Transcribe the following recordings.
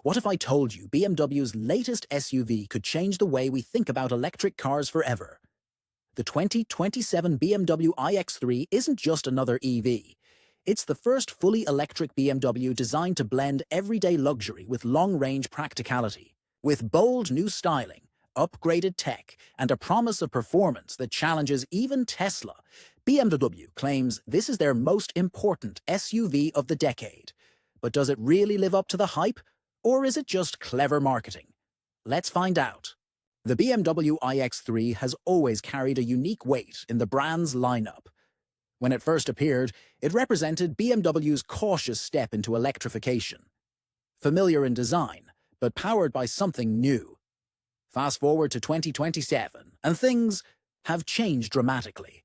What if I told you BMW's latest SUV could change the way we think about electric cars forever? The 2027 BMW iX3 isn't just another EV. It's the first fully electric BMW designed to blend everyday luxury with long-range practicality. With bold new styling, upgraded tech, and a promise of performance that challenges even Tesla, BMW claims this is their most important SUV of the decade. But does it really live up to the hype? Or is it just clever marketing? Let's find out. The BMW iX3 has always carried a unique weight in the brand's lineup. When it first appeared, it represented BMW's cautious step into electrification. Familiar in design, but powered by something new. Fast forward to 2027, and things have changed dramatically.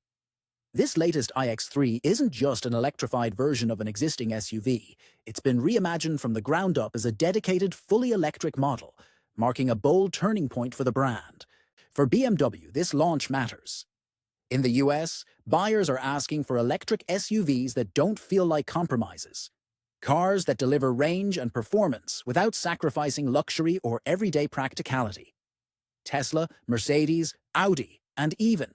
This latest iX3 isn't just an electrified version of an existing SUV. It's been reimagined from the ground up as a dedicated, fully electric model, marking a bold turning point for the brand. For BMW, this launch matters. In the US, buyers are asking for electric SUVs that don't feel like compromises. Cars that deliver range and performance without sacrificing luxury or everyday practicality. Tesla, Mercedes, Audi, and even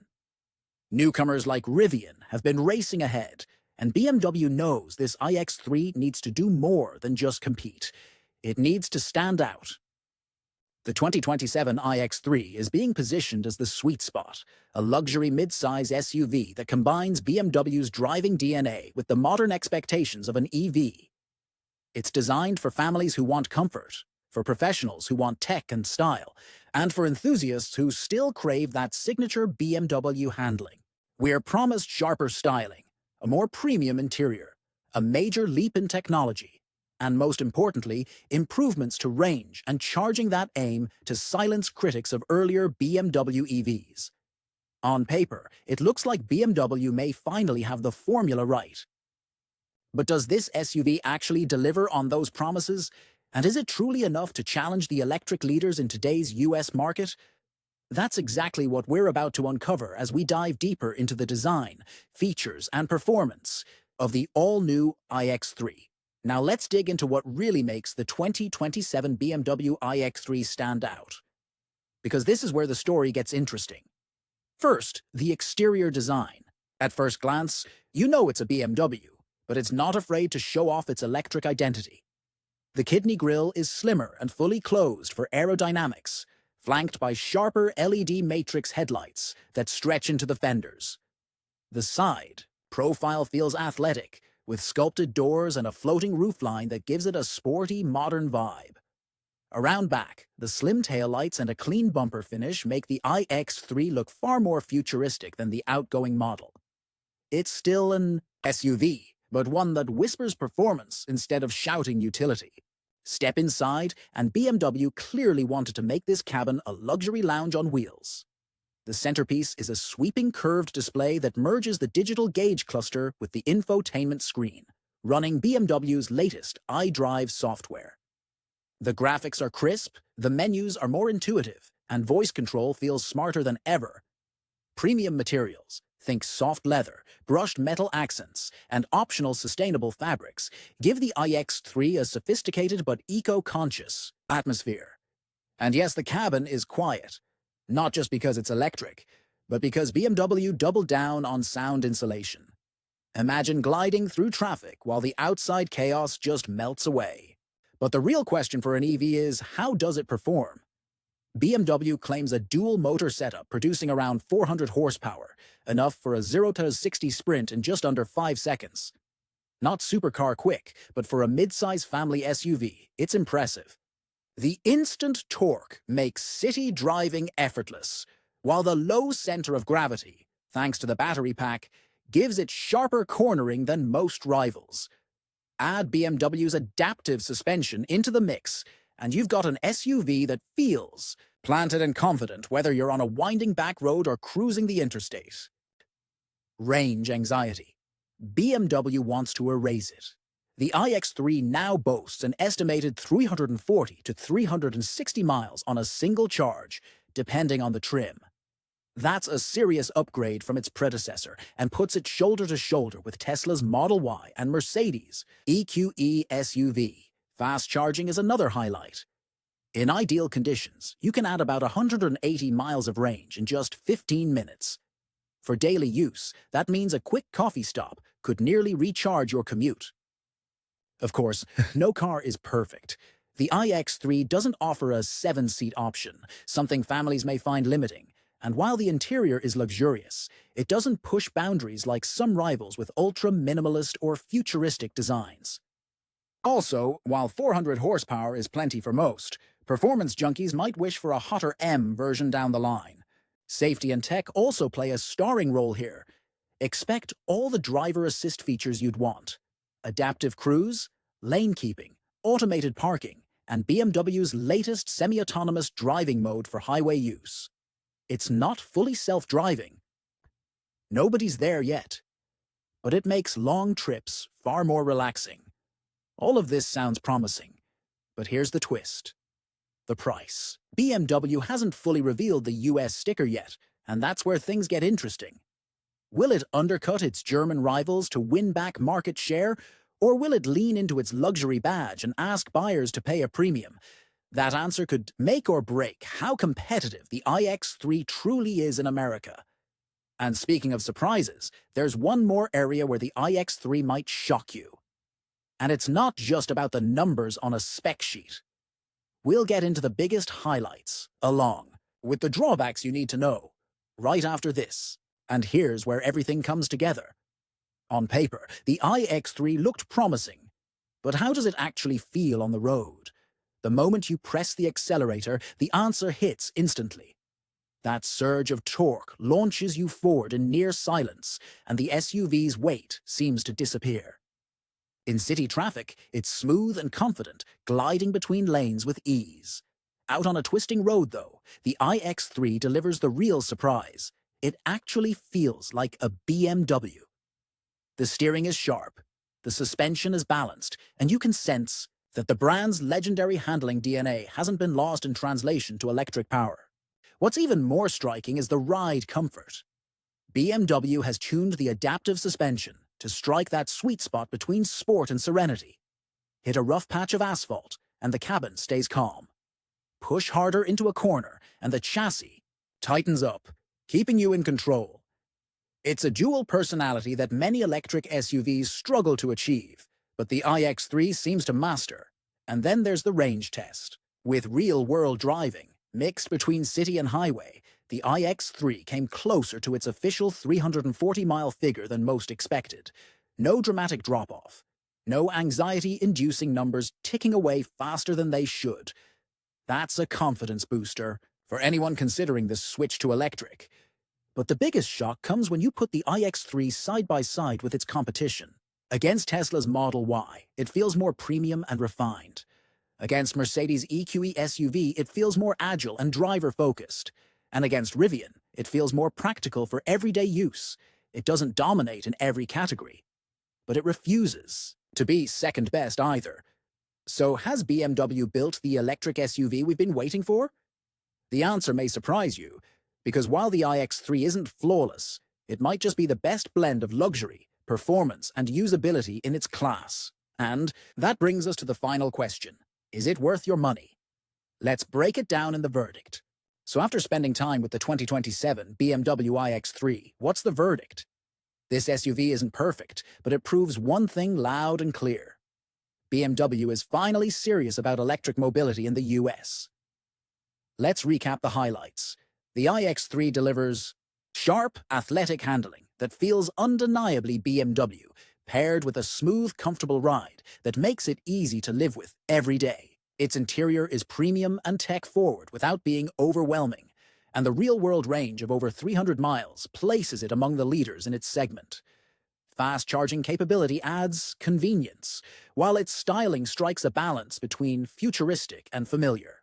newcomers like Rivian have been racing ahead, and BMW knows this iX3 needs to do more than just compete. It needs to stand out. The 2027 iX3 is being positioned as the sweet spot, a luxury mid-size SUV that combines BMW's driving DNA with the modern expectations of an EV. It's designed for families who want comfort, for professionals who want tech and style, and for enthusiasts who still crave that signature BMW handling. We're promised sharper styling, a more premium interior, a major leap in technology, and most importantly, improvements to range and charging that aim to silence critics of earlier BMW EVs. On paper, it looks like BMW may finally have the formula right. But does this SUV actually deliver on those promises? And is it truly enough to challenge the electric leaders in today's US market? That's exactly what we're about to uncover as we dive deeper into the design, features, and performance of the all-new iX3. Now let's dig into what really makes the 2027 BMW iX3 stand out. Because this is where the story gets interesting. First, the exterior design. At first glance, you know it's a BMW, but it's not afraid to show off its electric identity. The kidney grille is slimmer and fully closed for aerodynamics, flanked by sharper LED matrix headlights that stretch into the fenders. The side profile feels athletic, with sculpted doors and a floating roofline that gives it a sporty, modern vibe. Around back, the slim taillights and a clean bumper finish make the iX3 look far more futuristic than the outgoing model. It's still an SUV, but one that whispers performance instead of shouting utility. Step inside, and BMW clearly wanted to make this cabin a luxury lounge on wheels. The centerpiece is a sweeping curved display that merges the digital gauge cluster with the infotainment screen, running BMW's latest iDrive software. The graphics are crisp, the menus are more intuitive, and voice control feels smarter than ever. Premium materials, think soft leather, brushed metal accents, and optional sustainable fabrics, give the iX3 a sophisticated but eco-conscious atmosphere. And yes, the cabin is quiet. Not just because it's electric, but because BMW doubled down on sound insulation. Imagine gliding through traffic while the outside chaos just melts away. But the real question for an EV is, how does it perform? BMW claims a dual-motor setup producing around 400 horsepower, enough for a 0-60 sprint in just under 5 seconds. Not supercar quick, but for a mid-size family SUV, it's impressive. The instant torque makes city driving effortless, while the low center of gravity, thanks to the battery pack, gives it sharper cornering than most rivals. Add BMW's adaptive suspension into the mix, and you've got an SUV that feels planted and confident whether you're on a winding back road or cruising the interstate. Range anxiety. BMW wants to erase it. The iX3 now boasts an estimated 340 to 360 miles on a single charge, depending on the trim. That's a serious upgrade from its predecessor and puts it shoulder to shoulder with Tesla's Model Y and Mercedes' EQE SUV, Fast charging is another highlight. In ideal conditions, you can add about 180 miles of range in just 15 minutes. For daily use, that means a quick coffee stop could nearly recharge your commute. Of course, no car is perfect. The iX3 doesn't offer a 7-seat option, something families may find limiting. And while the interior is luxurious, it doesn't push boundaries like some rivals with ultra-minimalist or futuristic designs. Also, while 400 horsepower is plenty for most, performance junkies might wish for a hotter M version down the line. Safety and tech also play a starring role here. Expect all the driver assist features you'd want: adaptive cruise, lane keeping, automated parking, and BMW's latest semi-autonomous driving mode for highway use. It's not fully self-driving. Nobody's there yet. But it makes long trips far more relaxing. All of this sounds promising. But here's the twist: the price. BMW hasn't fully revealed the US sticker yet, and that's where things get interesting. Will it undercut its German rivals to win back market share, or will it lean into its luxury badge and ask buyers to pay a premium? That answer could make or break how competitive the iX3 truly is in America. And speaking of surprises, there's one more area where the iX3 might shock you. And it's not just about the numbers on a spec sheet. We'll get into the biggest highlights, along with the drawbacks you need to know, right after this. And here's where everything comes together. On paper, the iX3 looked promising. But how does it actually feel on the road? The moment you press the accelerator, the answer hits instantly. That surge of torque launches you forward in near silence, and the SUV's weight seems to disappear. In city traffic, it's smooth and confident, gliding between lanes with ease. Out on a twisting road, though, the iX3 delivers the real surprise. It actually feels like a BMW. The steering is sharp, the suspension is balanced, and you can sense that the brand's legendary handling DNA hasn't been lost in translation to electric power. What's even more striking is the ride comfort. BMW has tuned the adaptive suspension to strike that sweet spot between sport and serenity. Hit a rough patch of asphalt, and the cabin stays calm. Push harder into a corner, and the chassis tightens up, keeping you in control. It's a dual personality that many electric SUVs struggle to achieve, but the iX3 seems to master. And then there's the range test. With real-world driving, mixed between city and highway, the iX3 came closer to its official 340-mile figure than most expected. No dramatic drop-off. No anxiety-inducing numbers ticking away faster than they should. That's a confidence booster for anyone considering the switch to electric. But the biggest shock comes when you put the iX3 side by side with its competition. Against Tesla's Model Y, it feels more premium and refined. Against Mercedes' EQE SUV, it feels more agile and driver-focused. And against Rivian, it feels more practical for everyday use. It doesn't dominate in every category. But it refuses to be second best either. So has BMW built the electric SUV we've been waiting for? The answer may surprise you, because while the iX3 isn't flawless, it might just be the best blend of luxury, performance, and usability in its class. And that brings us to the final question. Is it worth your money? Let's break it down in the verdict. So after spending time with the 2027 BMW iX3, what's the verdict? This SUV isn't perfect, but it proves one thing loud and clear. BMW is finally serious about electric mobility in the US. Let's recap the highlights. The iX3 delivers sharp, athletic handling that feels undeniably BMW, paired with a smooth, comfortable ride that makes it easy to live with every day. Its interior is premium and tech-forward without being overwhelming, and the real-world range of over 300 miles places it among the leaders in its segment. Fast charging capability adds convenience, while its styling strikes a balance between futuristic and familiar.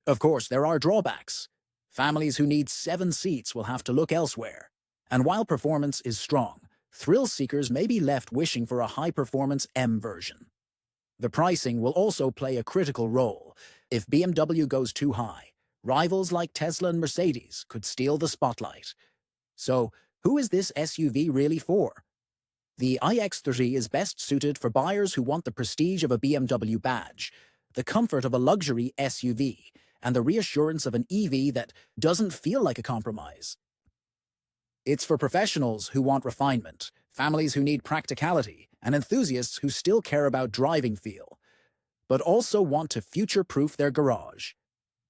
Of course, there are drawbacks. Families who need 7 seats will have to look elsewhere. And while performance is strong, thrill seekers may be left wishing for a high-performance M version. The pricing will also play a critical role. If BMW goes too high, rivals like Tesla and Mercedes could steal the spotlight. So, who is this SUV really for? The iX3 is best suited for buyers who want the prestige of a BMW badge, the comfort of a luxury SUV, and the reassurance of an EV that doesn't feel like a compromise. It's for professionals who want refinement, families who need practicality, and enthusiasts who still care about driving feel, but also want to future-proof their garage.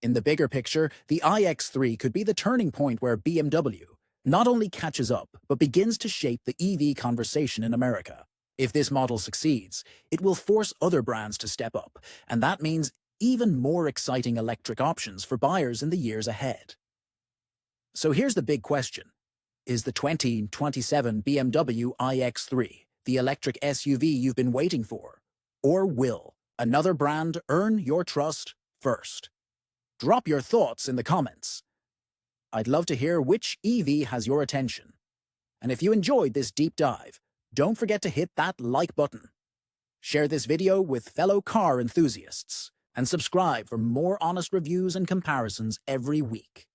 In the bigger picture, the iX3 could be the turning point where BMW not only catches up, but begins to shape the EV conversation in America. If this model succeeds, it will force other brands to step up, and that means even more exciting electric options for buyers in the years ahead. So here's the big question. Is the 2027 BMW iX3 the electric SUV you've been waiting for? Or will another brand earn your trust first? Drop your thoughts in the comments. I'd love to hear which EV has your attention. And if you enjoyed this deep dive, don't forget to hit that like button. Share this video with fellow car enthusiasts, and subscribe for more honest reviews and comparisons every week.